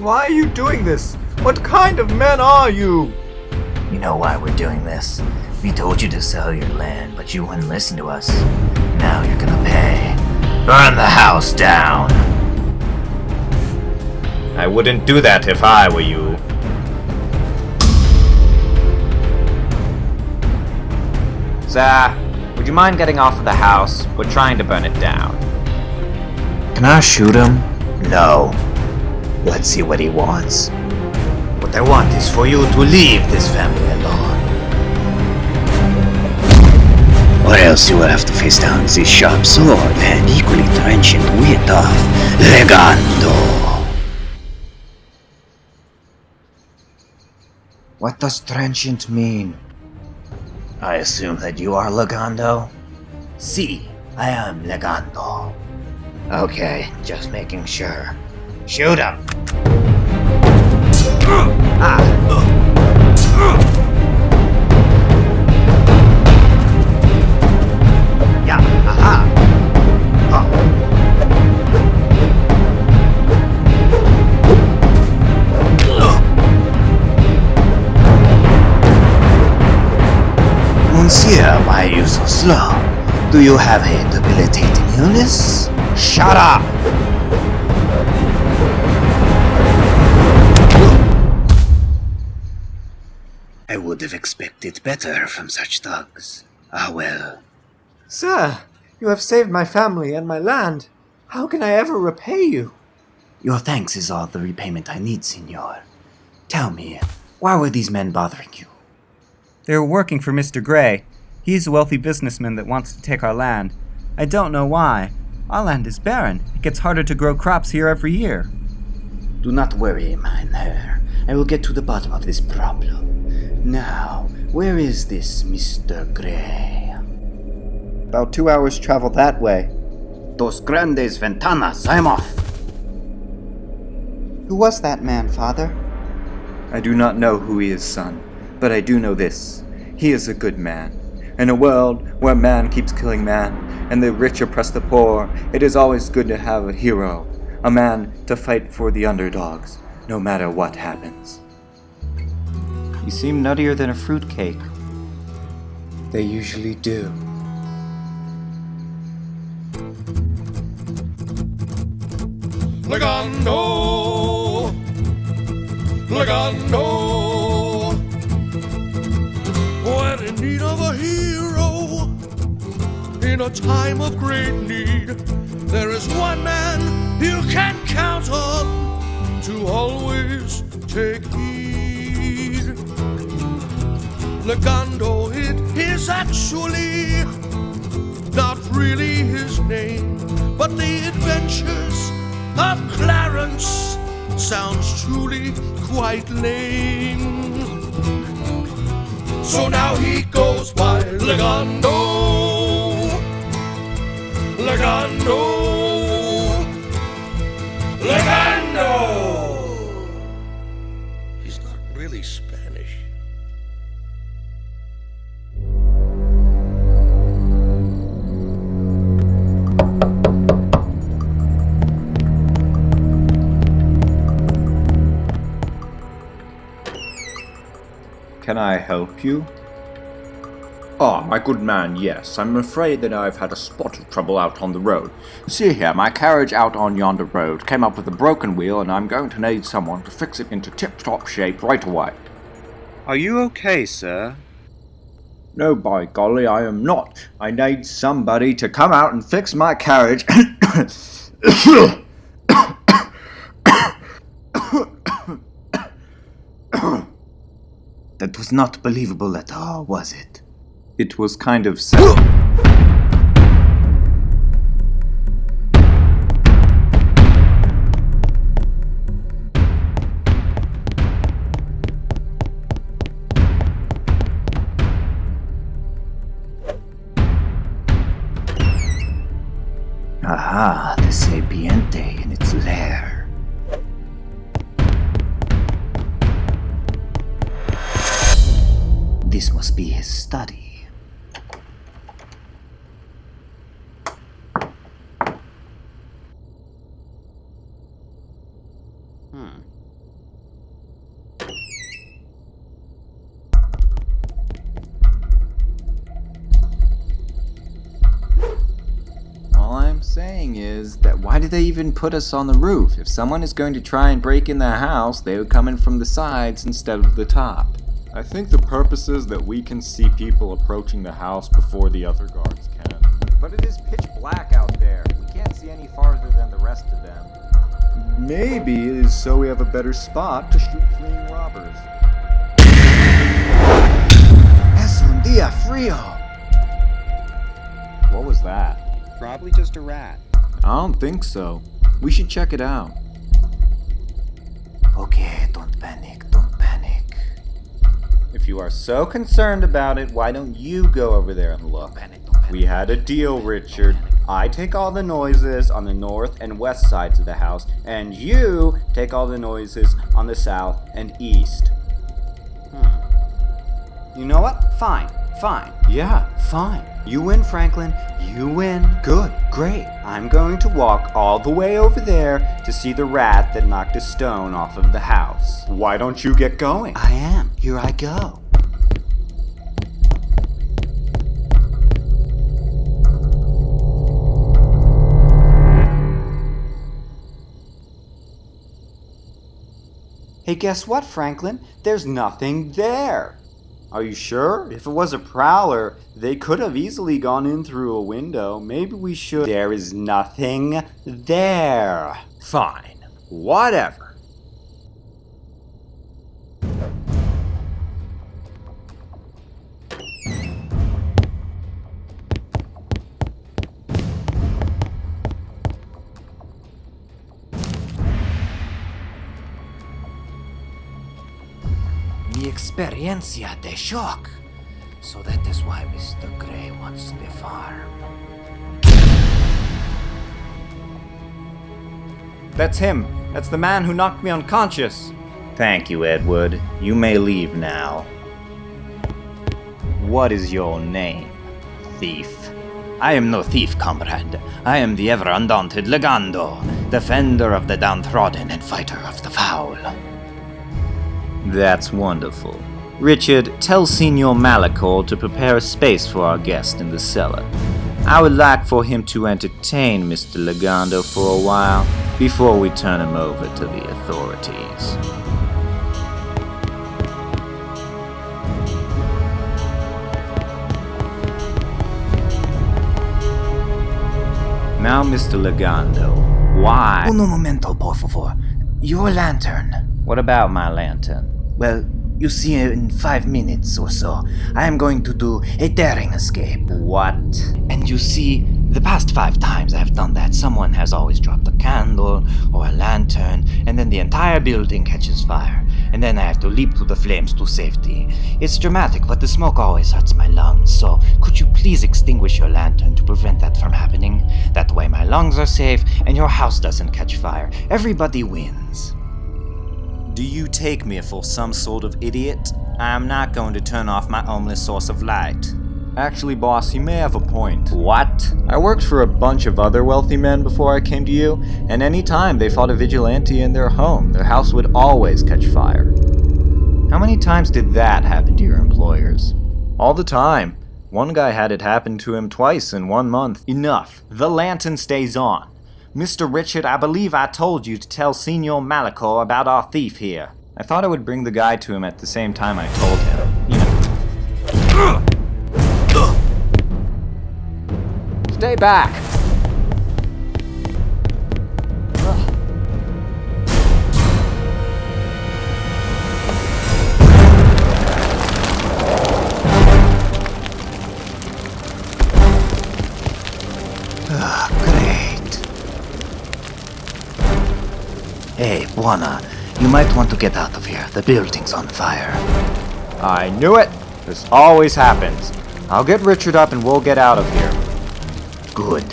Why are you doing this? What kind of men are you? You know why we're doing this. We told you to sell your land, but you wouldn't listen to us. Now you're gonna pay. Burn the house down! I wouldn't do that if I were you. Sir, would you mind getting off of the house? We're trying to burn it down. Can I shoot him? No. Let's see what he wants. What I want is for you to leave this family alone. Or else you will have to face down this sharp sword and equally trenchant wit of Legando. What does trenchant mean? I assume that you are Legando? Si, I am Legando. Okay, just making sure. Shoot him! Yeah, aha! Monsieur, why are you so slow? Do you have a debilitating illness? Shut up! I would have expected better from such thugs. Ah well. Sir, you have saved my family and my land. How can I ever repay you? Your thanks is all the repayment I need, senor. Tell me, why were these men bothering you? They were working for Mr. Gray. He's a wealthy businessman that wants to take our land. I don't know why. Our land is barren. It gets harder to grow crops here every year. Do not worry, mynheer. I will get to the bottom of this problem. Now, where is this Mr. Gray? About 2 hours travel that way. Dos grandes ventanas, I'm off. Who was that man, father? I do not know who he is, son, but I do know this. He is a good man. In a world where man keeps killing man, and the rich oppress the poor, it is always good to have a hero, a man to fight for the underdogs, no matter what happens. You seem nuttier than a fruitcake. They usually do. Legando, Legando. When in need of a hero, in a time of great need, there is one man you can count on to always take heed. Legando, it is actually not really his name, but the adventures of Clarence sounds truly quite lame. So now he goes by Legando, Legando, Legando. He's not really Spanish. Can I help you? Ah, my good man, yes. I'm afraid that I've had a spot of trouble out on the road. See here, my carriage out on yonder road came up with a broken wheel, and I'm going to need someone to fix it into tip-top shape right away. Are you okay, sir? No, by golly, I am not. I need somebody to come out and fix my carriage. That was not believable at all, was it? It was kind of sad. Aha, the Sapiente in its lair. This must be his study. saying is that why did they even put us on the roof? If someone is going to try and break in the house, they would come in from the sides instead of the top. I think the purpose is that we can see people approaching the house before the other guards can. But it is pitch black out there. We can't see any farther than the rest of them. Maybe it is so we have a better spot to shoot fleeing robbers. Es un día frío. What was that? Probably just a rat. I don't think so. We should check it out. Okay, don't panic, don't panic. If you are so concerned about it, why don't you go over there and look? We had a deal, Richard. I take all the noises on the north and west sides of the house, and you take all the noises on the south and east. You know what? Fine. Yeah, fine. You win, Franklin. You win. Good, great. I'm going to walk all the way over there to see the rat that knocked a stone off of the house. Why don't you get going? I am. Here I go. Hey, guess what, Franklin? There's nothing there. Are you sure? If it was a prowler, they could have easily gone in through a window. Maybe we should. There is nothing there. Fine. Whatever. Mi experiencia de shock. So that is why Mr. Gray wants the farm. That's him. That's the man who knocked me unconscious. Thank you, Edward. You may leave now. What is your name, thief? I am no thief, comrade. I am the ever undaunted Legando, defender of the downtrodden and fighter of the foul. That's wonderful. Richard, tell Signor Malachor to prepare a space for our guest in the cellar. I would like for him to entertain Mr. Legando for a while before we turn him over to the authorities. Now, Mr. Legando, why? Uno momento, por favor. Your lantern. What about my lantern? Well, you see, in 5 minutes or so, I am going to do a daring escape. What? And you see, the past 5 times I have done that, someone has always dropped a candle or a lantern, and then the entire building catches fire. And then I have to leap through the flames to safety. It's dramatic, but the smoke always hurts my lungs, so could you please extinguish your lantern to prevent that from happening? That way my lungs are safe, and your house doesn't catch fire. Everybody wins. Do you take me for some sort of idiot? I am not going to turn off my only source of light. Actually, boss, you may have a point. What? I worked for a bunch of other wealthy men before I came to you, and any time they fought a vigilante in their home, their house would always catch fire. How many times did that happen to your employers? All the time. One guy had it happen to him twice in 1 month. Enough. The lantern stays on. Mr. Richard, I believe I told you to tell Signor Malachor about our thief here. I thought I would bring the guy to him at the same time I told him. Stay back! Great. Hey, Buona, you might want to get out of here. The building's on fire. I knew it! This always happens. I'll get Richard up and we'll get out of here. Good.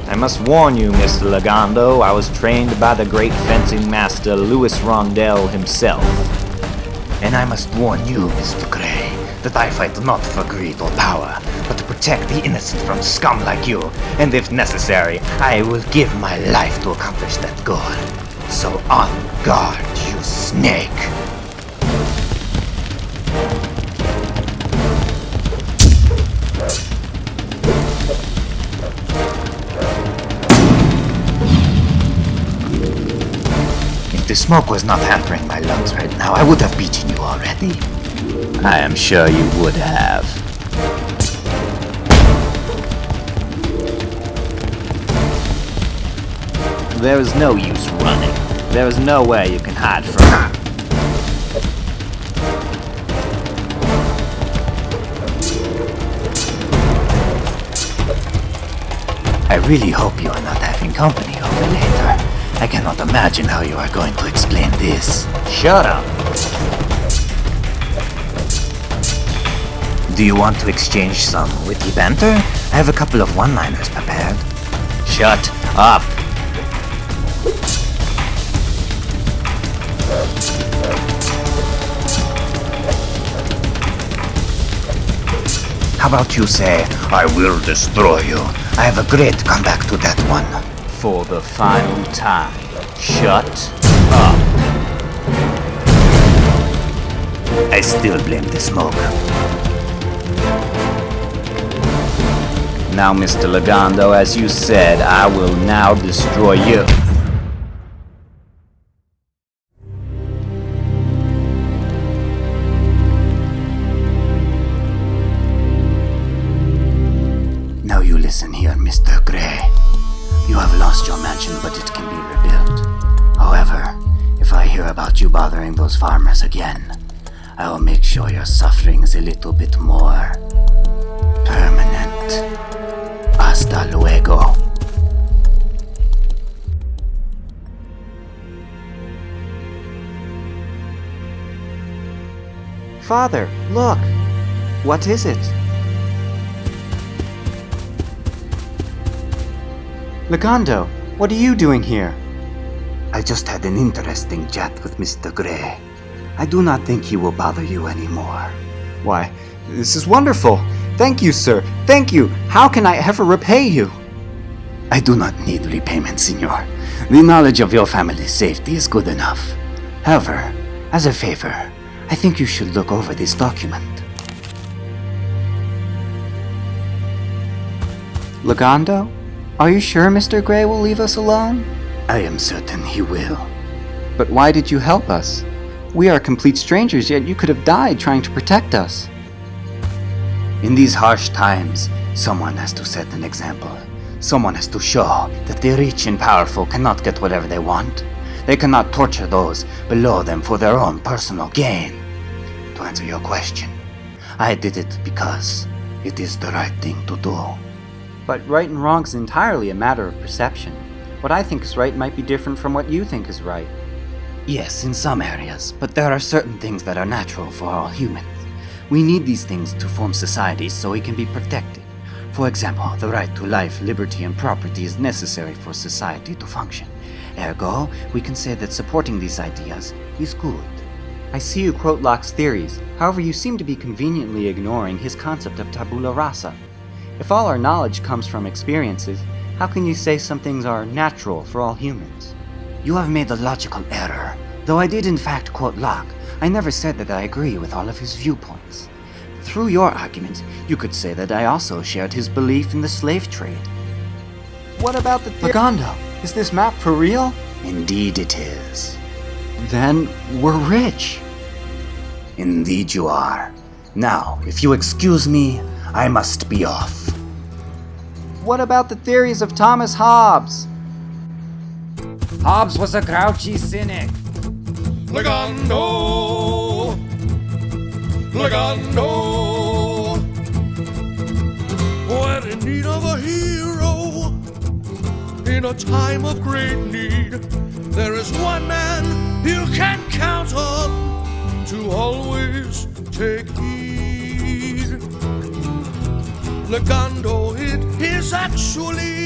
I must warn you, Mr. Legando, I was trained by the great fencing master Louis Rondell himself. And I must warn you, Mr. Gray, that I fight not for greed or power, but to protect the innocent from scum like you, and if necessary, I will give my life to accomplish that goal. So on guard, you snake! If the smoke was not hampering my lungs right now, I would have beaten you already. I am sure you would have. There is no use running. There is nowhere you can hide from. I really hope you are not having company over later. I cannot imagine how you are going to explain this. Shut up! Do you want to exchange some witty banter? I have a couple of one-liners prepared. Shut up! How about you say, I will destroy you? I have a great comeback to that one. For the final time, shut up. I still blame the smoke. Now, Mr. Legando, as you said, I will now destroy you. Now you listen here, Mr. Gray. You have lost your mansion, but it can be rebuilt. However, if I hear about you bothering those farmers again, I will make sure your suffering is a little bit more permanent. Hasta luego. Father, look! What is it? Legando, what are you doing here? I just had an interesting chat with Mr. Gray. I do not think he will bother you anymore. Why, this is wonderful! Thank you, sir! Thank you! How can I ever repay you? I do not need repayment, senor. The knowledge of your family's safety is good enough. However, as a favor, I think you should look over this document. Legando? Are you sure Mr. Gray will leave us alone? I am certain he will. But why did you help us? We are complete strangers, yet you could have died trying to protect us. In these harsh times, someone has to set an example. Someone has to show that the rich and powerful cannot get whatever they want. They cannot torture those below them for their own personal gain. To answer your question, I did it because it is the right thing to do. But right and wrong is entirely a matter of perception. What I think is right might be different from what you think is right. Yes, in some areas, but there are certain things that are natural for all humans. We need these things to form societies so we can be protected. For example, the right to life, liberty, and property is necessary for society to function. Ergo, we can say that supporting these ideas is good. I see you quote Locke's theories, however you seem to be conveniently ignoring his concept of tabula rasa. If all our knowledge comes from experiences, how can you say some things are natural for all humans? You have made a logical error. Though I did in fact quote Locke, I never said that I agree with all of his viewpoints. Through your argument, you could say that I also shared his belief in the slave trade. What about the Legando? Is this map for real? Indeed it is. Then we're rich. Indeed you are. Now, if you excuse me, I must be off. What about the theories of Thomas Hobbes? Hobbes was a grouchy cynic. Legando, Legando. When in need of a hero, in a time of great need, there is one man you can count on to always take heed. Legando, it is actually